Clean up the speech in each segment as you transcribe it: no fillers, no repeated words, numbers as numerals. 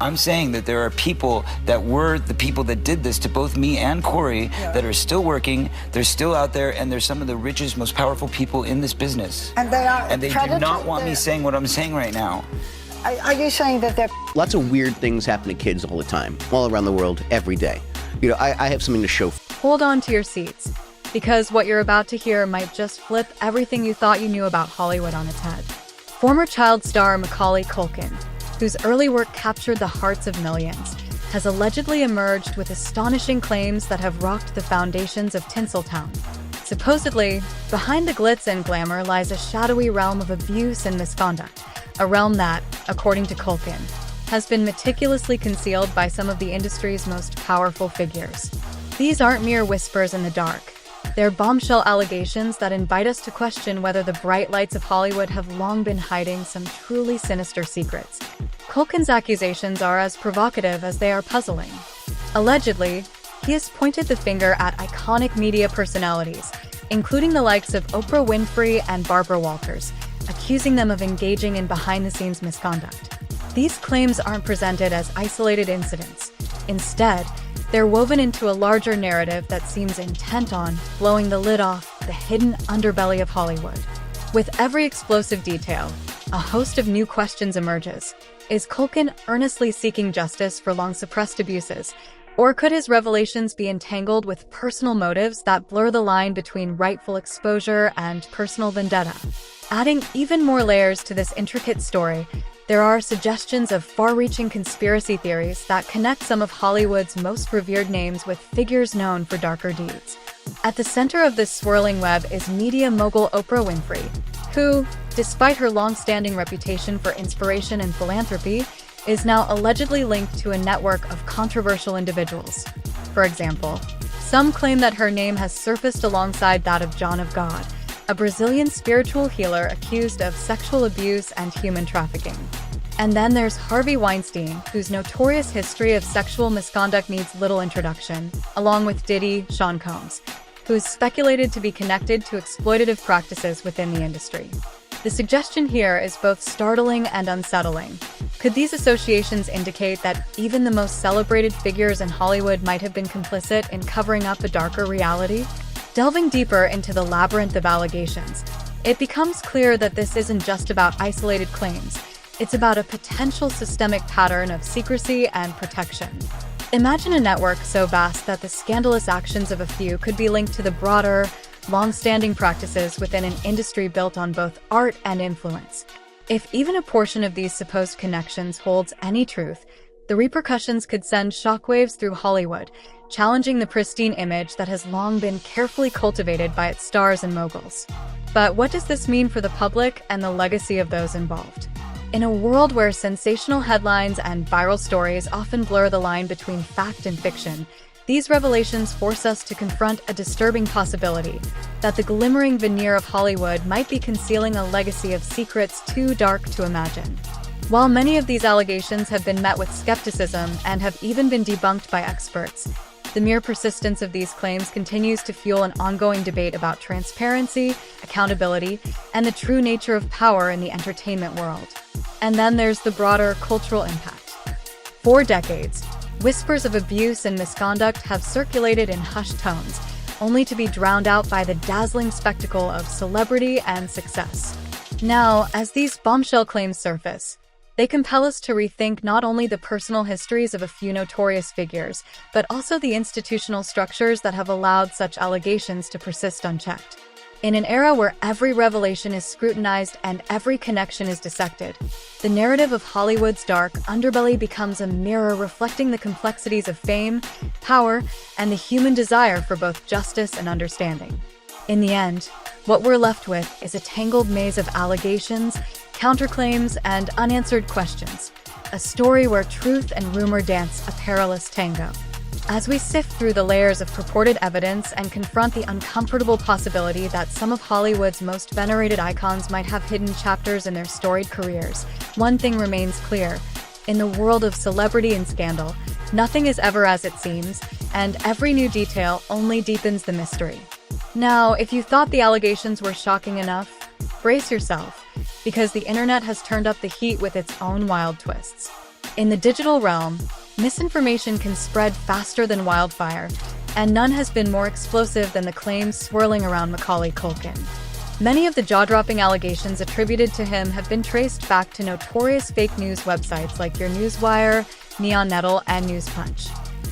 I'm saying that there are people that were the people that did this to both me and Corey that are still working, they're still out there, and they're some of the richest, most powerful people in this business. And they are And they do not want me saying what I'm saying right now. Are you saying that they're... Lots of weird things happen to kids all the time, all around the world, every day. You know, I have something to show. Hold on to your seats, because what you're about to hear might just flip everything you thought you knew about Hollywood on its head. Former child star Macaulay Culkin, whose early work captured the hearts of millions, has allegedly emerged with astonishing claims that have rocked the foundations of Tinseltown. Supposedly, behind the glitz and glamour lies a shadowy realm of abuse and misconduct, a realm that, according to Culkin, has been meticulously concealed by some of the industry's most powerful figures. These aren't mere whispers in the dark. They're bombshell allegations that invite us to question whether the bright lights of Hollywood have long been hiding some truly sinister secrets. Culkin's accusations are as provocative as they are puzzling. Allegedly, he has pointed the finger at iconic media personalities, including the likes of Oprah Winfrey and Barbara Walters, accusing them of engaging in behind-the-scenes misconduct. These claims aren't presented as isolated incidents. Instead, they're woven into a larger narrative that seems intent on blowing the lid off the hidden underbelly of Hollywood. With every explosive detail, a host of new questions emerges. Is Culkin earnestly seeking justice for long-suppressed abuses? Or could his revelations be entangled with personal motives that blur the line between rightful exposure and personal vendetta? Adding even more layers to this intricate story, there are suggestions of far-reaching conspiracy theories that connect some of Hollywood's most revered names with figures known for darker deeds. At the center of this swirling web is media mogul Oprah Winfrey, who, despite her long-standing reputation for inspiration and philanthropy, is now allegedly linked to a network of controversial individuals. For example, some claim that her name has surfaced alongside that of John of God, a Brazilian spiritual healer accused of sexual abuse and human trafficking. And then there's Harvey Weinstein, whose notorious history of sexual misconduct needs little introduction, along with Diddy, Sean Combs, who is speculated to be connected to exploitative practices within the industry. The suggestion here is both startling and unsettling. Could these associations indicate that even the most celebrated figures in Hollywood might have been complicit in covering up a darker reality? Delving deeper into the labyrinth of allegations, it becomes clear that this isn't just about isolated claims. It's about a potential systemic pattern of secrecy and protection. Imagine a network so vast that the scandalous actions of a few could be linked to the broader, long-standing practices within an industry built on both art and influence. If even a portion of these supposed connections holds any truth, the repercussions could send shockwaves through Hollywood, challenging the pristine image that has long been carefully cultivated by its stars and moguls. But what does this mean for the public and the legacy of those involved? In a world where sensational headlines and viral stories often blur the line between fact and fiction, these revelations force us to confront a disturbing possibility that the glimmering veneer of Hollywood might be concealing a legacy of secrets too dark to imagine. While many of these allegations have been met with skepticism and have even been debunked by experts, the mere persistence of these claims continues to fuel an ongoing debate about transparency, accountability, and the true nature of power in the entertainment world. And then there's the broader cultural impact. For decades, whispers of abuse and misconduct have circulated in hushed tones, only to be drowned out by the dazzling spectacle of celebrity and success. Now, as these bombshell claims surface, they compel us to rethink not only the personal histories of a few notorious figures, but also the institutional structures that have allowed such allegations to persist unchecked. In an era where every revelation is scrutinized and every connection is dissected, the narrative of Hollywood's dark underbelly becomes a mirror reflecting the complexities of fame, power, and the human desire for both justice and understanding. In the end, what we're left with is a tangled maze of allegations, counterclaims, and unanswered questions, a story where truth and rumor dance a perilous tango. As we sift through the layers of purported evidence and confront the uncomfortable possibility that some of Hollywood's most venerated icons might have hidden chapters in their storied careers, one thing remains clear. In the world of celebrity and scandal, nothing is ever as it seems, and every new detail only deepens the mystery. Now, if you thought the allegations were shocking enough, brace yourself, because the internet has turned up the heat with its own wild twists. In the digital realm, misinformation can spread faster than wildfire, and none has been more explosive than the claims swirling around Macaulay Culkin. Many of the jaw-dropping allegations attributed to him have been traced back to notorious fake news websites like Your Newswire, Neon Nettle, and News Punch.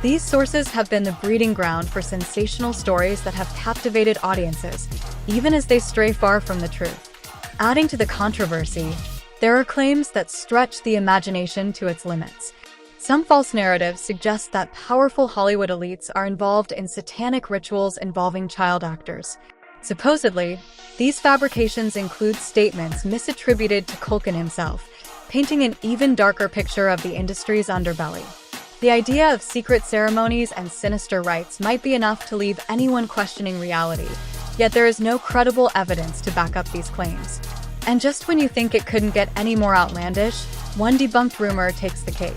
These sources have been the breeding ground for sensational stories that have captivated audiences, even as they stray far from the truth. Adding to the controversy, there are claims that stretch the imagination to its limits. Some false narratives suggest that powerful Hollywood elites are involved in satanic rituals involving child actors. Supposedly, these fabrications include statements misattributed to Culkin himself, painting an even darker picture of the industry's underbelly. The idea of secret ceremonies and sinister rites might be enough to leave anyone questioning reality, yet there is no credible evidence to back up these claims. And just when you think it couldn't get any more outlandish, one debunked rumor takes the cake.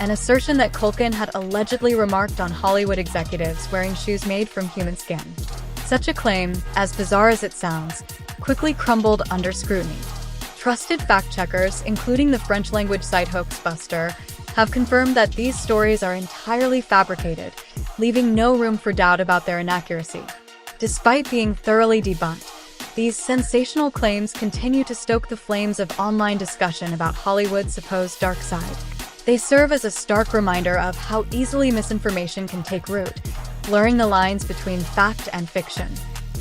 An assertion that Culkin had allegedly remarked on Hollywood executives wearing shoes made from human skin. Such a claim, as bizarre as it sounds, quickly crumbled under scrutiny. Trusted fact-checkers, including the French-language site Hoaxbuster, have confirmed that these stories are entirely fabricated, leaving no room for doubt about their inaccuracy. Despite being thoroughly debunked, these sensational claims continue to stoke the flames of online discussion about Hollywood's supposed dark side. They serve as a stark reminder of how easily misinformation can take root, blurring the lines between fact and fiction.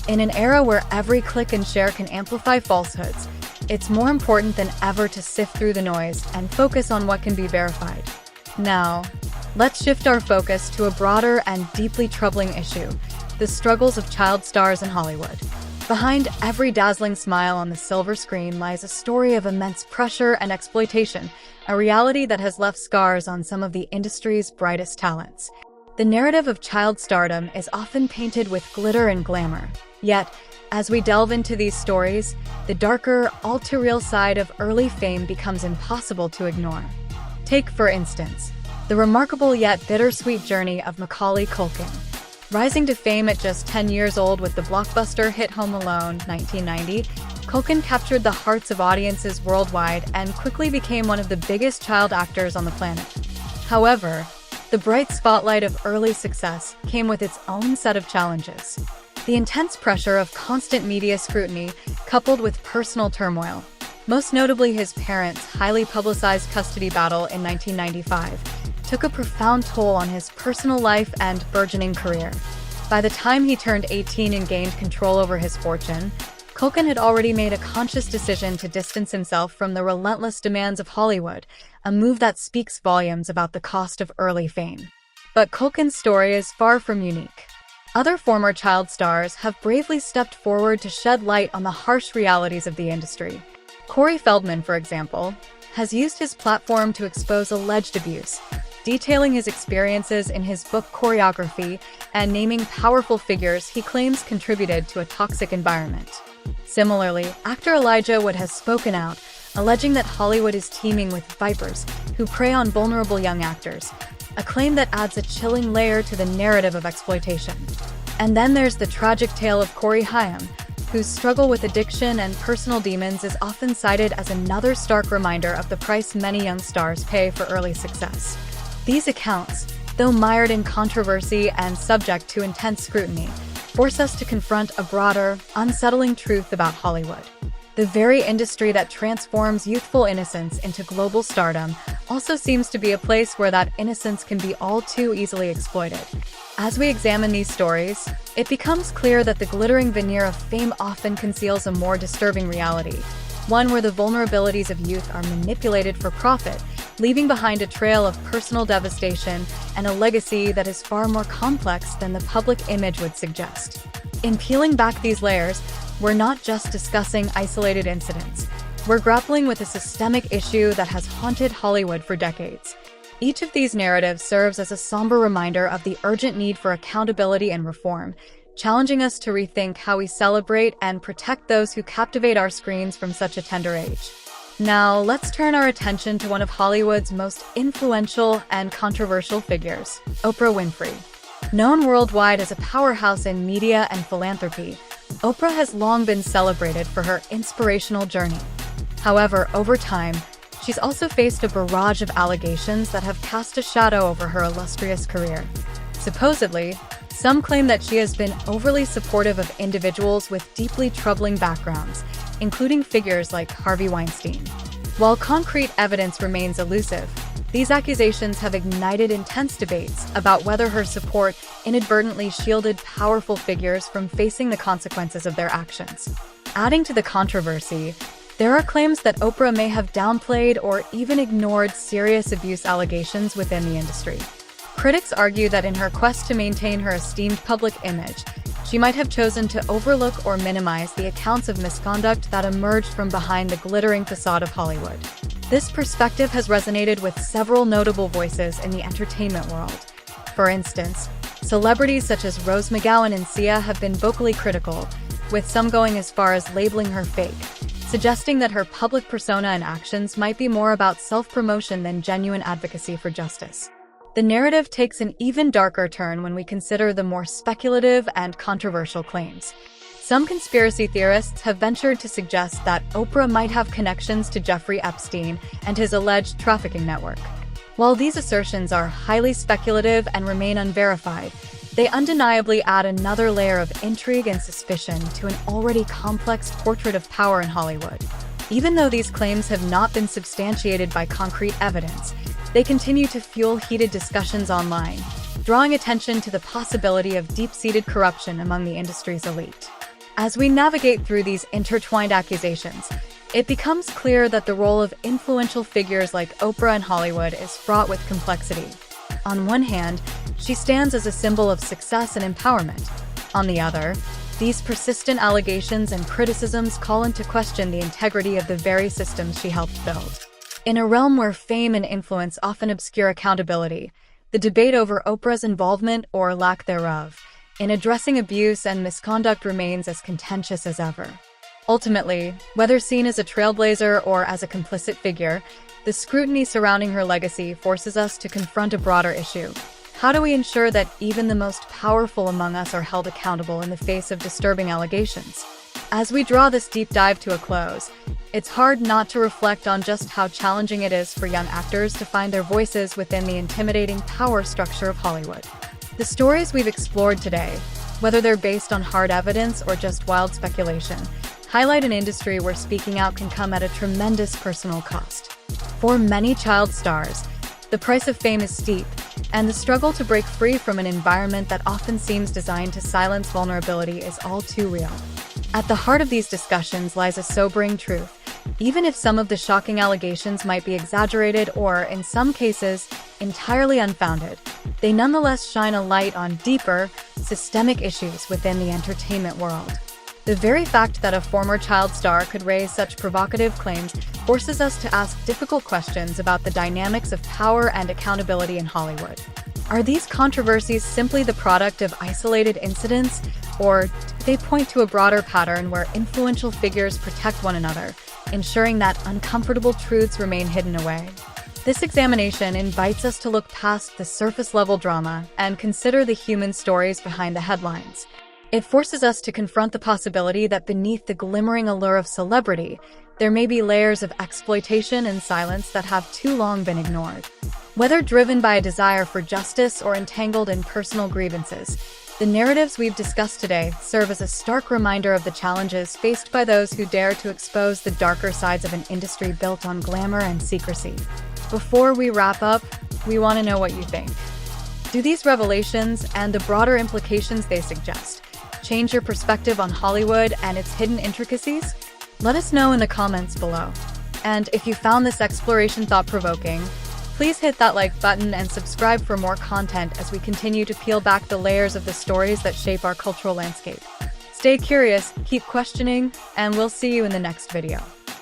In an era where every click and share can amplify falsehoods, it's more important than ever to sift through the noise and focus on what can be verified. Now, let's shift our focus to a broader and deeply troubling issue: the struggles of child stars in Hollywood. Behind every dazzling smile on the silver screen lies a story of immense pressure and exploitation, a reality that has left scars on some of the industry's brightest talents. The narrative of child stardom is often painted with glitter and glamour. Yet, as we delve into these stories, the darker, all-too-real side of early fame becomes impossible to ignore. Take, for instance, the remarkable yet bittersweet journey of Macaulay Culkin. Rising to fame at just 10 years old with the blockbuster hit Home Alone, 1990, Culkin captured the hearts of audiences worldwide and quickly became one of the biggest child actors on the planet. However, the bright spotlight of early success came with its own set of challenges. The intense pressure of constant media scrutiny, coupled with personal turmoil, most notably his parents' highly publicized custody battle in 1995, took a profound toll on his personal life and burgeoning career. By the time he turned 18 and gained control over his fortune, Culkin had already made a conscious decision to distance himself from the relentless demands of Hollywood, a move that speaks volumes about the cost of early fame. But Culkin's story is far from unique. Other former child stars have bravely stepped forward to shed light on the harsh realities of the industry. Corey Feldman, for example, has used his platform to expose alleged abuse, detailing his experiences in his book Choreography and naming powerful figures he claims contributed to a toxic environment. Similarly, actor Elijah Wood has spoken out, alleging that Hollywood is teeming with vipers who prey on vulnerable young actors, a claim that adds a chilling layer to the narrative of exploitation. And then there's the tragic tale of Corey Haim, whose struggle with addiction and personal demons is often cited as another stark reminder of the price many young stars pay for early success. These accounts, though mired in controversy and subject to intense scrutiny, force us to confront a broader, unsettling truth about Hollywood. The very industry that transforms youthful innocence into global stardom also seems to be a place where that innocence can be all too easily exploited. As we examine these stories, it becomes clear that the glittering veneer of fame often conceals a more disturbing reality, one where the vulnerabilities of youth are manipulated for profit, leaving behind a trail of personal devastation and a legacy that is far more complex than the public image would suggest. In peeling back these layers, we're not just discussing isolated incidents. We're grappling with a systemic issue that has haunted Hollywood for decades. Each of these narratives serves as a somber reminder of the urgent need for accountability and reform, challenging us to rethink how we celebrate and protect those who captivate our screens from such a tender age. Now, let's turn our attention to one of Hollywood's most influential and controversial figures, Oprah Winfrey. Known worldwide as a powerhouse in media and philanthropy, Oprah has long been celebrated for her inspirational journey. However, over time, She's also faced a barrage of allegations that have cast a shadow over her illustrious career. Supposedly, some claim that she has been overly supportive of individuals with deeply troubling backgrounds, including figures like Harvey Weinstein. While concrete evidence remains elusive, these accusations have ignited intense debates about whether her support inadvertently shielded powerful figures from facing the consequences of their actions. Adding to the controversy, there are claims that Oprah may have downplayed or even ignored serious abuse allegations within the industry. Critics argue that in her quest to maintain her esteemed public image, she might have chosen to overlook or minimize the accounts of misconduct that emerged from behind the glittering facade of Hollywood. This perspective has resonated with several notable voices in the entertainment world. For instance, celebrities such as Rose McGowan and Sia have been vocally critical, with some going as far as labeling her fake, suggesting that her public persona and actions might be more about self-promotion than genuine advocacy for justice. The narrative takes an even darker turn when we consider the more speculative and controversial claims. Some conspiracy theorists have ventured to suggest that Oprah might have connections to Jeffrey Epstein and his alleged trafficking network. While these assertions are highly speculative and remain unverified, they undeniably add another layer of intrigue and suspicion to an already complex portrait of power in Hollywood. Even though these claims have not been substantiated by concrete evidence, they continue to fuel heated discussions online, drawing attention to the possibility of deep-seated corruption among the industry's elite. As we navigate through these intertwined accusations, it becomes clear that the role of influential figures like Oprah in Hollywood is fraught with complexity. On one hand, she stands as a symbol of success and empowerment. On the other, these persistent allegations and criticisms call into question the integrity of the very systems she helped build. In a realm where fame and influence often obscure accountability, the debate over Oprah's involvement or lack thereof in addressing abuse and misconduct remains as contentious as ever. Ultimately, whether seen as a trailblazer or as a complicit figure, the scrutiny surrounding her legacy forces us to confront a broader issue. How do we ensure that even the most powerful among us are held accountable in the face of disturbing allegations? As we draw this deep dive to a close, it's hard not to reflect on just how challenging it is for young actors to find their voices within the intimidating power structure of Hollywood. The stories we've explored today, whether they're based on hard evidence or just wild speculation, highlight an industry where speaking out can come at a tremendous personal cost. For many child stars, the price of fame is steep, and the struggle to break free from an environment that often seems designed to silence vulnerability is all too real. At the heart of these discussions lies a sobering truth. Even if some of the shocking allegations might be exaggerated or, in some cases, entirely unfounded, they nonetheless shine a light on deeper, systemic issues within the entertainment world. The very fact that a former child star could raise such provocative claims forces us to ask difficult questions about the dynamics of power and accountability in Hollywood. Are these controversies simply the product of isolated incidents, or do they point to a broader pattern where influential figures protect one another, ensuring that uncomfortable truths remain hidden away? This examination invites us to look past the surface-level drama and consider the human stories behind the headlines. It forces us to confront the possibility that beneath the glimmering allure of celebrity, there may be layers of exploitation and silence that have too long been ignored. Whether driven by a desire for justice or entangled in personal grievances, the narratives we've discussed today serve as a stark reminder of the challenges faced by those who dare to expose the darker sides of an industry built on glamour and secrecy. Before we wrap up, we want to know what you think. Do these revelations and the broader implications they suggest change your perspective on Hollywood and its hidden intricacies? Let us know in the comments below. And if you found this exploration thought-provoking, please hit that like button and subscribe for more content as we continue to peel back the layers of the stories that shape our cultural landscape. Stay curious, keep questioning, and we'll see you in the next video.